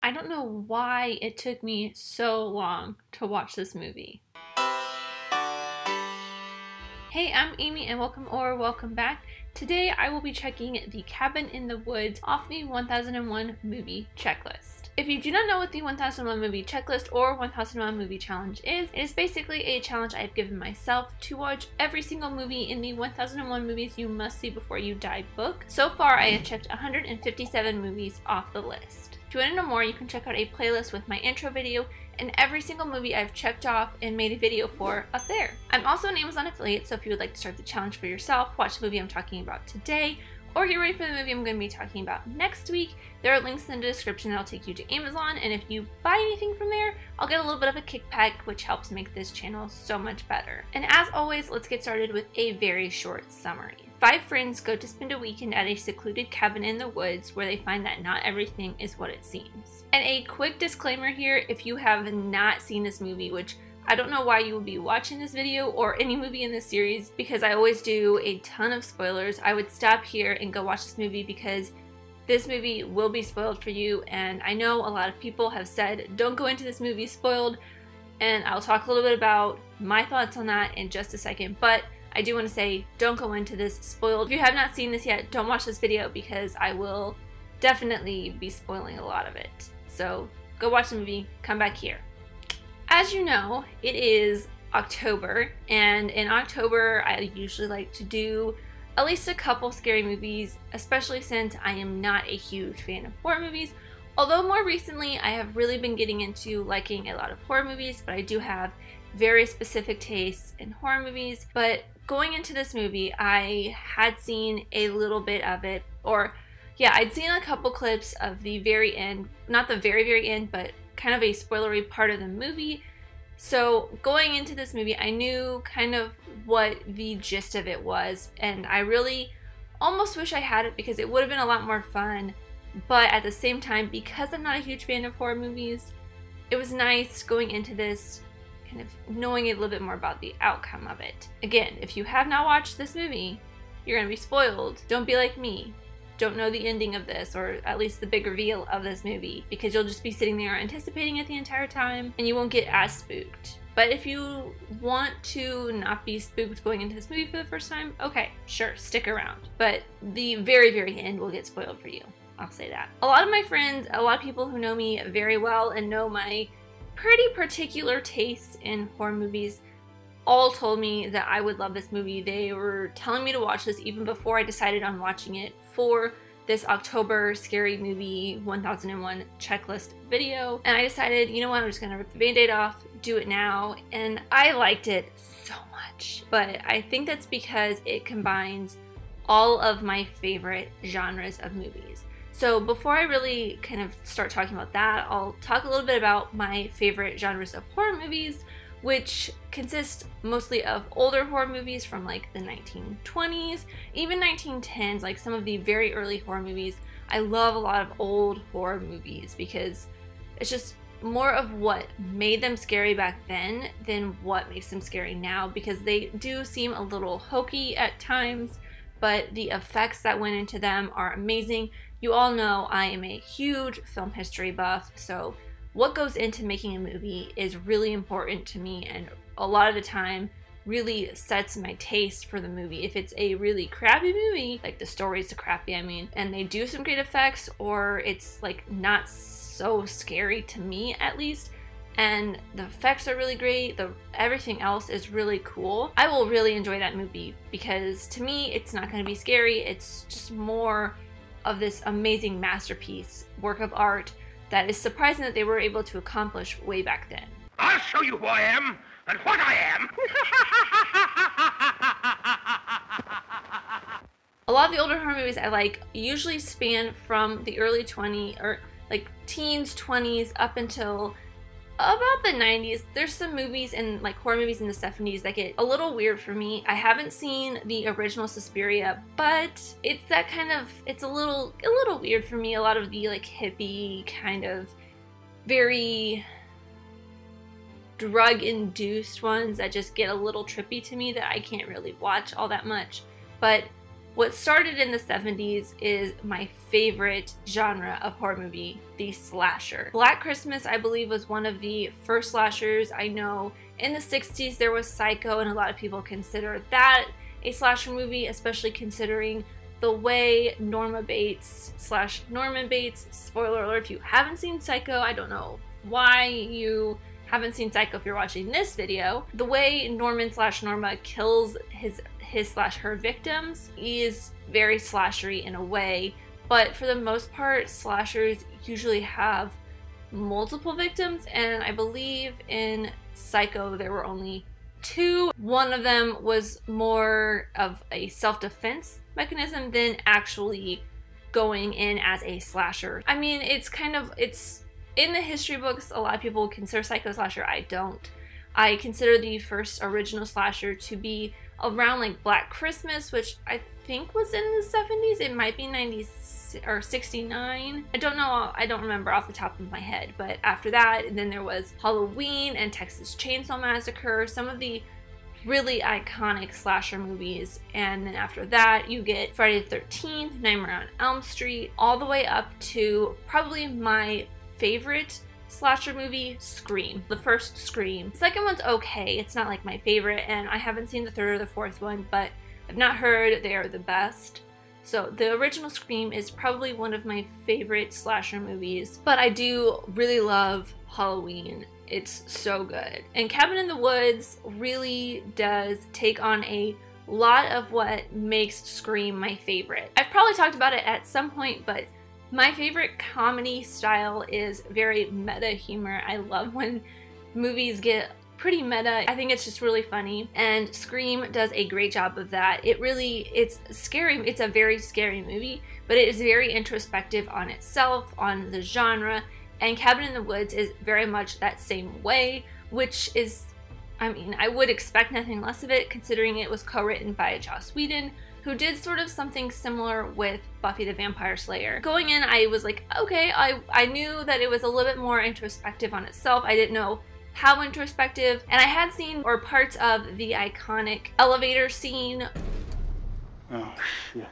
I don't know why it took me so long to watch this movie. Hey, I'm Amy and welcome back. Today I will be checking The Cabin in the Woods off the 1001 movie checklist. If you do not know what the 1001 movie checklist or 1001 movie challenge is, it is basically a challenge I've given myself to watch every single movie in the 1001 movies you must see before you die book. So far I have checked 157 movies off the list. If you want to know more, you can check out a playlist with my intro video and every single movie I've checked off and made a video for up there. I'm also an Amazon affiliate, so if you would like to start the challenge for yourself, watch the movie I'm talking about today, or get ready for the movie I'm going to be talking about next week, there are links in the description that'll take you to Amazon, and if you buy anything from there, I'll get a little bit of a kickback, which helps make this channel so much better. And as always, let's get started with a very short summary. 5 friends go to spend a weekend at a secluded cabin in the woods where they find that not everything is what it seems. And a quick disclaimer here, if you have not seen this movie, which I don't know why you will be watching this video or any movie in this series, because I always do a ton of spoilers, I would stop here and go watch this movie because this movie will be spoiled for you, and I know a lot of people have said don't go into this movie spoiled, and I'll talk a little bit about my thoughts on that in just a second, but I do want to say don't go into this spoiled. If you have not seen this yet, don't watch this video because I will definitely be spoiling a lot of it. So go watch the movie, come back here. As you know, it is October, and in October I usually like to do at least a couple scary movies, especially since I am not a huge fan of horror movies. Although more recently I have really been getting into liking a lot of horror movies, but I do have very specific tastes in horror movies. But going into this movie, I had seen a little bit of it, or yeah, I'd seen a couple clips of the very end, not the very end, but kind of a spoilery part of the movie. So going into this movie, I knew kind of what the gist of it was, and I really almost wish I had it because it would have been a lot more fun. But at the same time, because I'm not a huge fan of horror movies, it was nice going into this kind of knowing a little bit more about the outcome of it. Again, if you have not watched this movie, you're gonna be spoiled. Don't be like me. Don't know the ending of this, or at least the big reveal of this movie, because you'll just be sitting there anticipating it the entire time and you won't get as spooked. But if you want to not be spooked going into this movie for the first time, okay, sure, stick around. But the very end will get spoiled for you. I'll say that. A lot of my friends, a lot of people who know me very well and know my pretty particular tastes in horror movies, all told me that I would love this movie. They were telling me to watch this even before I decided on watching it for this October Scary Movie 1001 checklist video. And I decided, you know what, I'm just gonna rip the band-aid off, do it now. And I liked it so much. But I think that's because it combines all of my favorite genres of movies. So before I really kind of start talking about that, I'll talk a little bit about my favorite genres of horror movies, which consist mostly of older horror movies from like the 1920s, even 1910s, like some of the very early horror movies. I love a lot of old horror movies because it's just more of what made them scary back then than what makes them scary now, because they do seem a little hokey at times, but the effects that went into them are amazing. You all know I am a huge film history buff, so what goes into making a movie is really important to me, and a lot of the time really sets my taste for the movie. If it's a really crappy movie, like the story's crappy, I mean, and they do some great effects, or it's like not so scary to me at least, and the effects are really great, everything else is really cool, I will really enjoy that movie, because to me it's not going to be scary, it's just more of this amazing masterpiece, work of art, that is surprising that they were able to accomplish way back then. I'll show you who I am and what I am. A lot of the older horror movies I like usually span from the early 20s, or like teens, 20s, up until about the 90s. There's some movies and like horror movies in the 70s that get a little weird for me. I haven't seen the original Suspiria, but it's that kind of, it's a little weird for me. A lot of the like hippie kind of very drug-induced ones that just get a little trippy to me that I can't really watch all that much. But what started in the 70s is my favorite genre of horror movie, the slasher. Black Christmas, I believe, was one of the first slashers. I know in the 60s there was Psycho, and a lot of people consider that a slasher movie, especially considering the way Norma Bates / Norman Bates, spoiler alert if you haven't seen Psycho, I don't know why you haven't seen Psycho if you're watching this video. The way Norman / Norma kills his / her victims is very slashery in a way, but for the most part slashers usually have multiple victims, and I believe in Psycho there were only 2. One of them was more of a self-defense mechanism than actually going in as a slasher. I mean, it's in the history books, a lot of people consider Psycho slasher. I don't. I consider the first original slasher to be around like Black Christmas, which I think was in the 70s. It might be 90 or 69. I don't know. I don't remember off the top of my head. But after that, and then there was Halloween and Texas Chainsaw Massacre, some of the really iconic slasher movies. And then after that, you get Friday the 13th, Nightmare on Elm Street, all the way up to probably my favorite slasher movie, Scream. The first Scream. The second one's okay. It's not like my favorite, and I haven't seen the third or the fourth one, but I've not heard they are the best. So the original Scream is probably one of my favorite slasher movies, but I do really love Halloween. It's so good. And Cabin in the Woods really does take on a lot of what makes Scream my favorite. I've probably talked about it at some point, but my favorite comedy style is very meta humor. I love when movies get pretty meta. I think it's just really funny, and Scream does a great job of that. It's scary. It's a very scary movie, but it is very introspective on itself, on the genre, and Cabin in the Woods is very much that same way, which is, I mean, I would expect nothing less of it considering it was co-written by Joss Whedon, who did sort of something similar with Buffy the Vampire Slayer. Going in, I was like, okay, I knew that it was a little bit more introspective on itself. I didn't know how introspective, and I had seen parts of the iconic elevator scene. Oh, shit.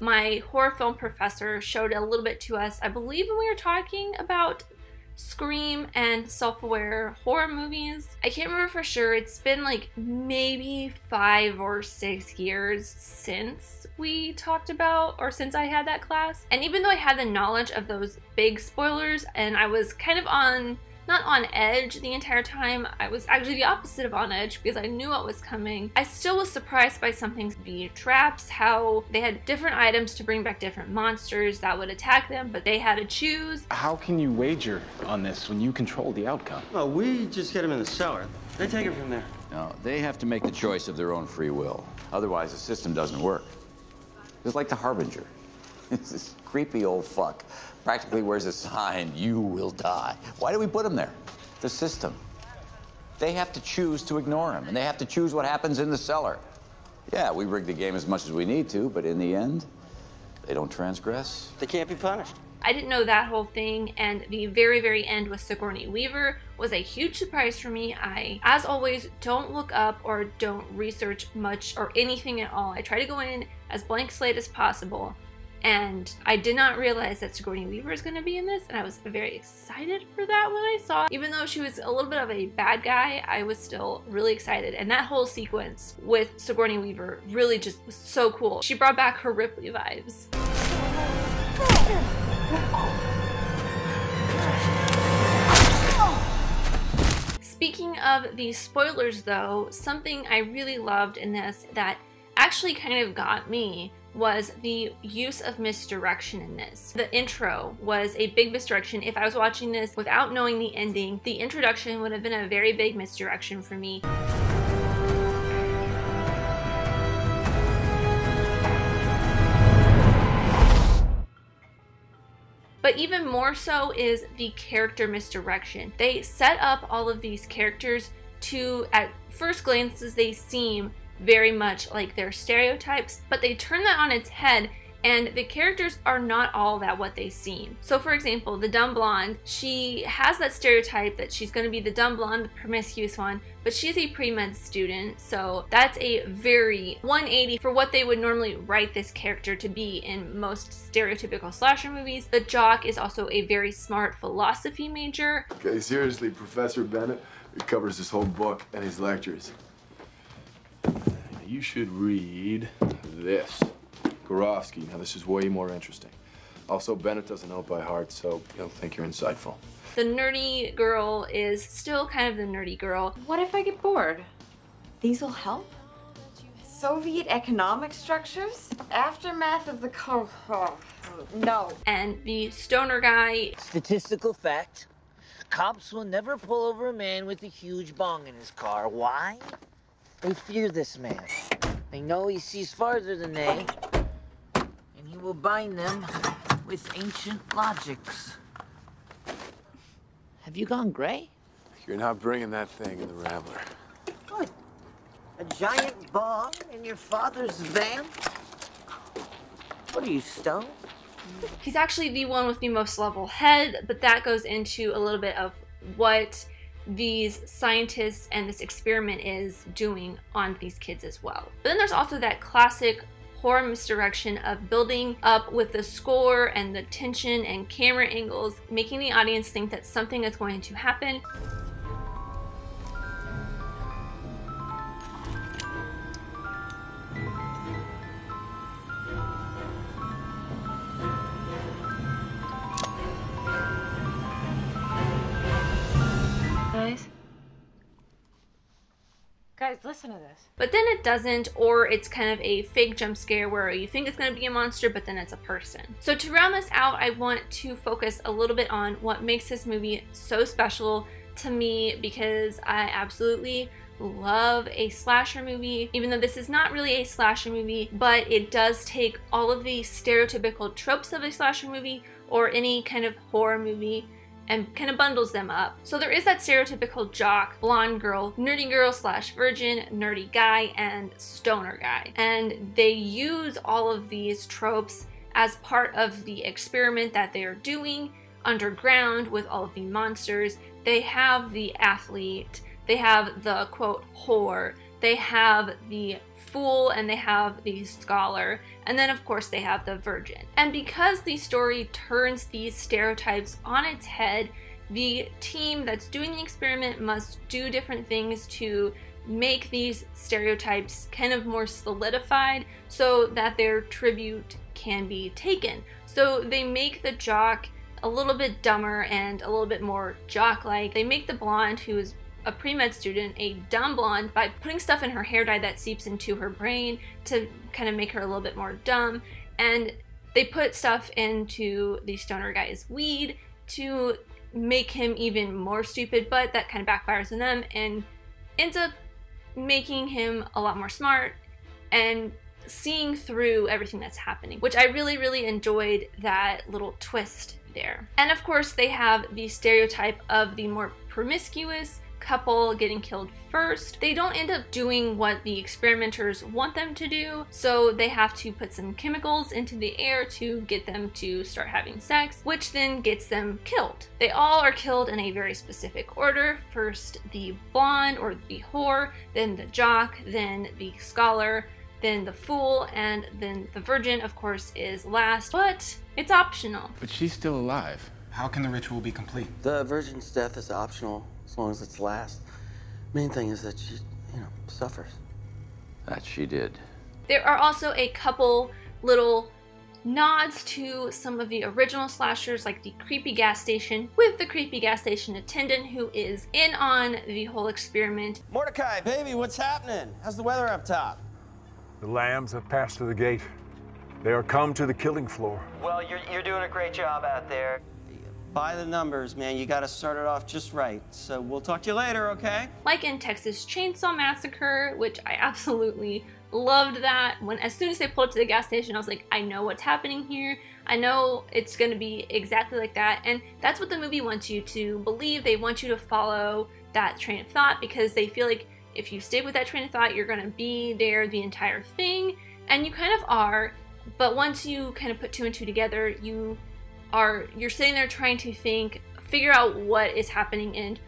My horror film professor showed a little bit to us, I believe, when we were talking about Scream and self-aware horror movies. I can't remember for sure. It's been like maybe 5 or 6 years since we talked about, or since I had that class. And even though I had the knowledge of those big spoilers, and I was kind of not on edge the entire time, I was actually the opposite of on edge because I knew what was coming. I still was surprised by some things. The traps, how they had different items to bring back different monsters that would attack them, but they had to choose. How can you wager on this when you control the outcome? Well, we just get them in the cellar. They take it from there. No, they have to make the choice of their own free will. Otherwise, the system doesn't work. It's like the Harbinger. It's this creepy old fuck. Practically wears a sign, "You will die." Why do we put him there? The system. They have to choose to ignore him, and they have to choose what happens in the cellar. Yeah, we rig the game as much as we need to, but in the end, they don't transgress. They can't be punished. I didn't know that whole thing, and the very, very end with Sigourney Weaver was a huge surprise for me. I, as always, don't look up or don't research much or anything at all. I try to go in as blank slate as possible. And I did not realize that Sigourney Weaver is going to be in this, and I was very excited for that when I saw it. Even though she was a little bit of a bad guy, I was still really excited. And that whole sequence with Sigourney Weaver really just was so cool. She brought back her Ripley vibes. Speaking of the spoilers though, something I really loved in this that actually kind of got me was the use of misdirection in this. The intro was a big misdirection. If I was watching this without knowing the ending, the introduction would have been a very big misdirection for me. But even more so is the character misdirection. They set up all of these characters to, at first glances, they seem very much like their stereotypes, but they turn that on its head and the characters are not all that what they seem. So for example, the dumb blonde, she has that stereotype that she's going to be the dumb blonde, the promiscuous one, but she's a pre-med student, so that's a very 180 for what they would normally write this character to be in most stereotypical slasher movies. The jock is also a very smart philosophy major. Okay, seriously, Professor Bennett, it covers this whole book and his lectures. You should read this. Gorofsky. Now, this is way more interesting. Also, Bennett doesn't know it by heart, so he'll think you're insightful. The nerdy girl is still kind of the nerdy girl. What if I get bored? These will help? Soviet economic structures? Aftermath of the Cold War. No. And the stoner guy. Statistical fact. Cops will never pull over a man with a huge bong in his car. Why? They fear this man. They know he sees farther than they, and he will bind them with ancient logics. Have you gone gray? You're not bringing that thing in the Rambler. What? A giant bong in your father's van? What are you, stoned? He's actually the one with the most level head, but that goes into a little bit of what these scientists and this experiment is doing on these kids as well. But then there's also that classic horror misdirection of building up with the score and the tension and camera angles, making the audience think that something is going to happen. Guys, listen to this. But then it doesn't, or it's kind of a fake jump scare where you think it's going to be a monster, but then it's a person. So to round this out, I want to focus a little bit on what makes this movie so special to me, because I absolutely love a slasher movie, even though this is not really a slasher movie, but it does take all of the stereotypical tropes of a slasher movie or any kind of horror movie and kind of bundles them up. So there is that stereotypical jock, blonde girl, nerdy girl slash virgin, nerdy guy, and stoner guy. And they use all of these tropes as part of the experiment that they are doing underground with all of the monsters. They have the athlete, they have the quote whore, they have the fool, and they have the scholar, and then of course they have the virgin. And because the story turns these stereotypes on its head, the team that's doing the experiment must do different things to make these stereotypes kind of more solidified so that their tribute can be taken. So they make the jock a little bit dumber and a little bit more jock-like. They make the blonde, who is a pre-med student, a dumb blonde by putting stuff in her hair dye that seeps into her brain to kind of make her a little bit more dumb. And they put stuff into the stoner guy's weed to make him even more stupid, but that kind of backfires on them and ends up making him a lot more smart and seeing through everything that's happening, which I really, really enjoyed that little twist there. And of course they have the stereotype of the more promiscuous couple getting killed first. They don't end up doing what the experimenters want them to do, so they have to put some chemicals into the air to get them to start having sex, which then gets them killed. They all are killed in a very specific order. First the blonde or the whore, then the jock, then the scholar, then the fool, and then the virgin, of course, is last, but it's optional. But she's still alive. How can the ritual be complete? The virgin's death is optional, as long as it's last. Main thing is that she, suffers. That she did. There are also a couple little nods to some of the original slashers, like the creepy gas station with the creepy gas station attendant who is in on the whole experiment. Mordecai, baby, what's happening? How's the weather up top? The lambs have passed to the gate. They are come to the killing floor. Well, you're doing a great job out there. By the numbers, man. You gotta start it off just right. So we'll talk to you later, okay? Like in Texas Chainsaw Massacre, which I absolutely loved that. As soon as they pulled up to the gas station, I was like, I know what's happening here. I know it's gonna be exactly like that. And that's what the movie wants you to believe. They want you to follow that train of thought because they feel like if you stick with that train of thought, you're gonna be there the entire thing. And you kind of are. But once you kind of put two and two together, you're sitting there trying to figure out what is happening and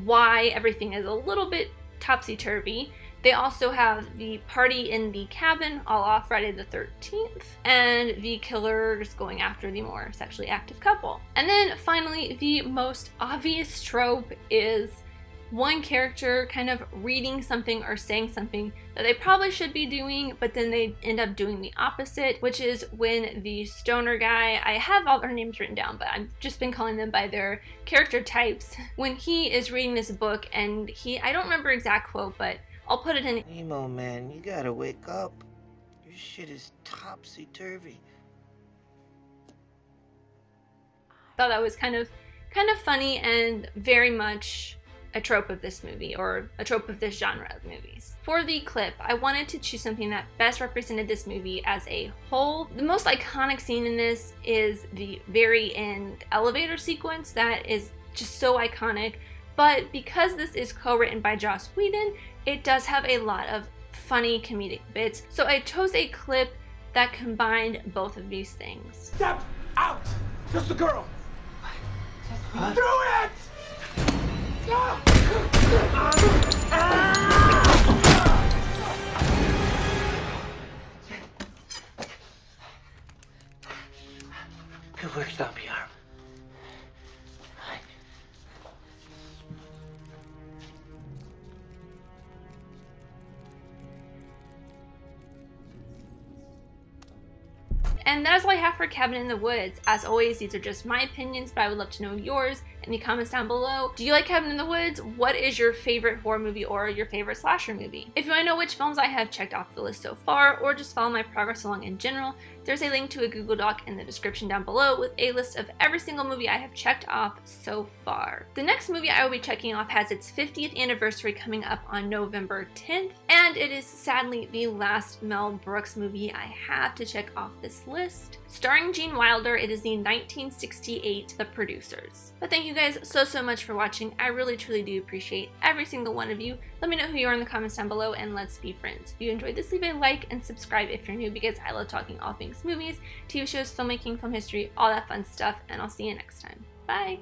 why everything is a little bit topsy-turvy. They also have the party in the cabin, all off Friday the 13th, and the killers going after the more sexually active couple. And then finally, the most obvious trope is one character kind of reading something or saying something that they probably should be doing, but then they end up doing the opposite, which is when the stoner guy, I have all their names written down, but I've just been calling them by their character types, when he is reading this book and I don't remember exact quote, but I'll put it in. Emo, man, you gotta wake up. Your shit is topsy-turvy. Thought that was kind of funny and very much a trope of this movie, or a trope of this genre of movies. For the clip, I wanted to choose something that best represented this movie as a whole. The most iconic scene in this is the very end elevator sequence that is just so iconic, but because this is co-written by Joss Whedon, it does have a lot of funny comedic bits, so I chose a clip that combined both of these things. Step out! Just a girl! What? Do it! Good work, Zombie Arm. And that is all I have for Cabin in the Woods. As always, these are just my opinions, but I would love to know yours in the comments down below. Do you like Cabin in the Woods? What is your favorite horror movie or your favorite slasher movie? If you want to know which films I have checked off the list so far, or just follow my progress along in general, there's a link to a Google Doc in the description down below with a list of every single movie I have checked off so far. The next movie I will be checking off has its 50th anniversary coming up on November 10th, and it is sadly the last Mel Brooks movie I have to check off this list. Starring Gene Wilder, it is the 1968 The Producers. But thank you guys so much for watching. I really truly do appreciate every single one of you. Let me know who you are in the comments down below and let's be friends. If you enjoyed this, leave a like and subscribe if you're new, because I love talking all things movies, TV shows, filmmaking, film history, all that fun stuff, and I'll see you next time. Bye!